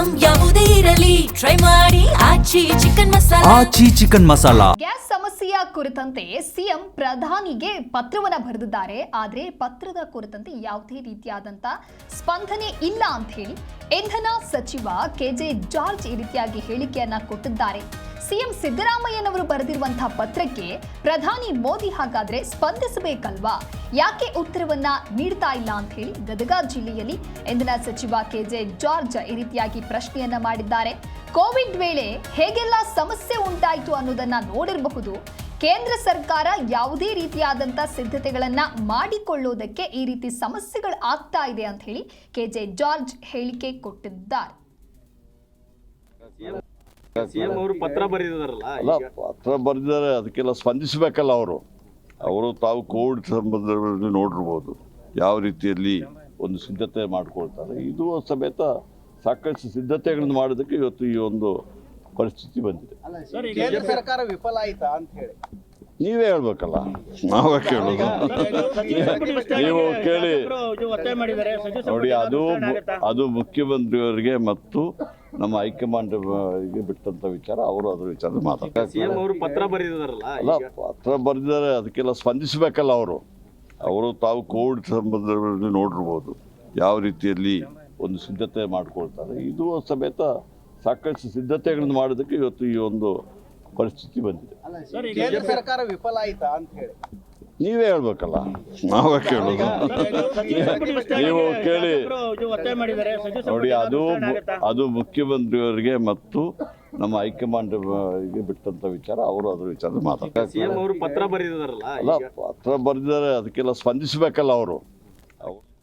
Item ಯಾವುದೇ ಇರಲಿ try ಮಾಡಿ ಆಚಿ ಚಿಕನ್ ಮಸಾಲಾ. ಗ್ಯಾಸ್ ಸಮಸ್ಯೆಯ ಕುರಿತಂತೆ ಸಿಎಂ ಪ್ರಧಾನಿಗೆ ಪತ್ರವನ್ನ ಬರೆದಿದ್ದಾರೆ. ಆದರೆ ಪತ್ರದ ಕುರಿತಂತೆ ಯಾವುದೇ ರೀತಿಯಾದಂತ ಸ್ಪಂದನೆ ಇಲ್ಲ ಅಂತ ಹೇಳಿ ಇಂಧನ ಸಚಿವ ಕೆಜೆ ಜಾರ್ಜ್ ಈ ರೀತಿಯಾಗಿ ಹೇಳಿಕೆಯನ್ನ ಕೊಟ್ಟಿದ್ದಾರೆ. ಸಿಎಂ ಸಿದ್ದರಾಮಯ್ಯನವರು ಬರೆದಿರುವಂತಹ ಪತ್ರಕ್ಕೆ ಪ್ರಧಾನಿ ಮೋದಿ ಹಾಗಾದ್ರೆ ಸ್ಪಂದಿಸಬೇಕಲ್ವಾ, ಯಾಕೆ ಉತ್ತರವನ್ನ ನೀಡ್ತಾ ಇಲ್ಲ ಅಂತ ಹೇಳಿ ಗದಗ ಜಿಲ್ಲೆಯಲ್ಲಿ ಇಂಧನ ಸಚಿವ ಕೆಜೆ ಜಾರ್ಜ್ ಈ ರೀತಿಯಾಗಿ ಪ್ರಶ್ನೆಯನ್ನ ಮಾಡಿದ್ದಾರೆ. ಕೋವಿಡ್ ವೇಳೆ ಹೇಗೆಲ್ಲ ಸಮಸ್ಯೆ ಉಂಟಾಯಿತು ಅನ್ನೋದನ್ನ ನೋಡಿರಬಹುದು. ಕೇಂದ್ರ ಸರ್ಕಾರ ಯಾವುದೇ ರೀತಿಯಾದಂತ ಸಿದ್ಧತೆಗಳನ್ನ ಮಾಡಿಕೊಳ್ಳೋದಕ್ಕೆ ಈ ರೀತಿ ಸಮಸ್ಯೆಗಳು ಆಗ್ತಾ ಇದೆ ಅಂತ ಹೇಳಿ ಕೆಜೆ ಜಾರ್ಜ್ ಹೇಳಿಕೆ ಕೊಟ್ಟಿದ್ದಾರೆ. ಪತ್ರ ಬರೆದಿದ್ದಾರಲ್ಲ, ಪತ್ರ ಬರೆದಿದ್ದಾರೆ, ಅದಕ್ಕೆಲ್ಲ ಸ್ಪಂದಿಸಬೇಕಲ್ಲ. ಅವರು ತಾವು ಕೋವಿಡ್ ಸಂಬಂಧದಲ್ಲಿ ನೋಡಿರ್ಬೋದು ಯಾವ ರೀತಿಯಲ್ಲಿ ಒಂದು ಸಿದ್ಧತೆ ಮಾಡ್ಕೊಳ್ತಾರೆ. ಇದು ಸಮೇತ ಸಾಕಷ್ಟು ಸಿದ್ಧತೆಗಳನ್ನು ಮಾಡೋದಕ್ಕೆ ಇವತ್ತು ಈ ಒಂದು ಪರಿಸ್ಥಿತಿ ಬಂದಿದೆ. ಸರ್ಕಾರ ವಿಫಲ ಆಯ್ತಾ ಅಂತ ಹೇಳಿ ನೀವೇ ಹೇಳ್ಬೇಕಲ್ಲ, ನಾವೇ ಕೇಳೋದು. ನೀವು ಕೇಳಿ ನೋಡಿ, ಅದು ಮುಖ್ಯಮಂತ್ರಿಯವರಿಗೆ ಮತ್ತು ನಮ್ಮ ಹೈಕಮಾಂಡ್ಗೆ ಬಿಟ್ಟಂತ ವಿಚಾರ. ಅವರು ಅದ್ರ ವಿಚಾರ ಮಾತಾಡ್ತಾರೆ. ಪತ್ರ ಬರೆದಿದ್ದಾರಲ್ಲ, ಪತ್ರ ಬರೆದಿದ್ದಾರೆ, ಅದಕ್ಕೆಲ್ಲ ಸ್ಪಂದಿಸಬೇಕಲ್ಲ. ಅವರು ತಾವು ಕೋವಿಡ್ ಸಂಬಂಧದಲ್ಲಿ ನೋಡಿರ್ಬೋದು ಯಾವ ರೀತಿಯಲ್ಲಿ ಒಂದು ಸಿದ್ಧತೆ ಮಾಡ್ಕೊಳ್ತಾರೆ. ಇದು ಸಮೇತ ಸಾಕಷ್ಟು ಸಿದ್ಧತೆಗಳನ್ನು ಮಾಡೋದಕ್ಕೆ ಇವತ್ತು ಈ ಒಂದು ಪರಿಸ್ಥಿತಿ ಬಂದಿದೆ. ಸರ್ಕಾರ ವಿಫಲ ಆಯ್ತಾ ಅಂತ ಹೇಳಿ ನೀವೇ ಹೇಳ್ಬೇಕಲ್ಲ, ನಾವೇ ಕೇಳೋದು. ನೀವು ಕೇಳಿ ನೋಡಿ, ಅದು ಮುಖ್ಯಮಂತ್ರಿಯವರಿಗೆ ಮತ್ತು ನಮ್ಮ ಹೈಕಮಾಂಡ್ಗೆ ಬಿಟ್ಟಂತ ವಿಚಾರ. ಅವರು ಅದ್ರ ವಿಚಾರ ಮಾತಾಡ್ತಾರೆ. ಪತ್ರ ಬರೆದಿದ್ದಾರಲ್ಲ, ಪತ್ರ ಬರೆದಿದ್ದಾರೆ, ಅದಕ್ಕೆಲ್ಲ ಸ್ಪಂದಿಸಬೇಕಲ್ಲ.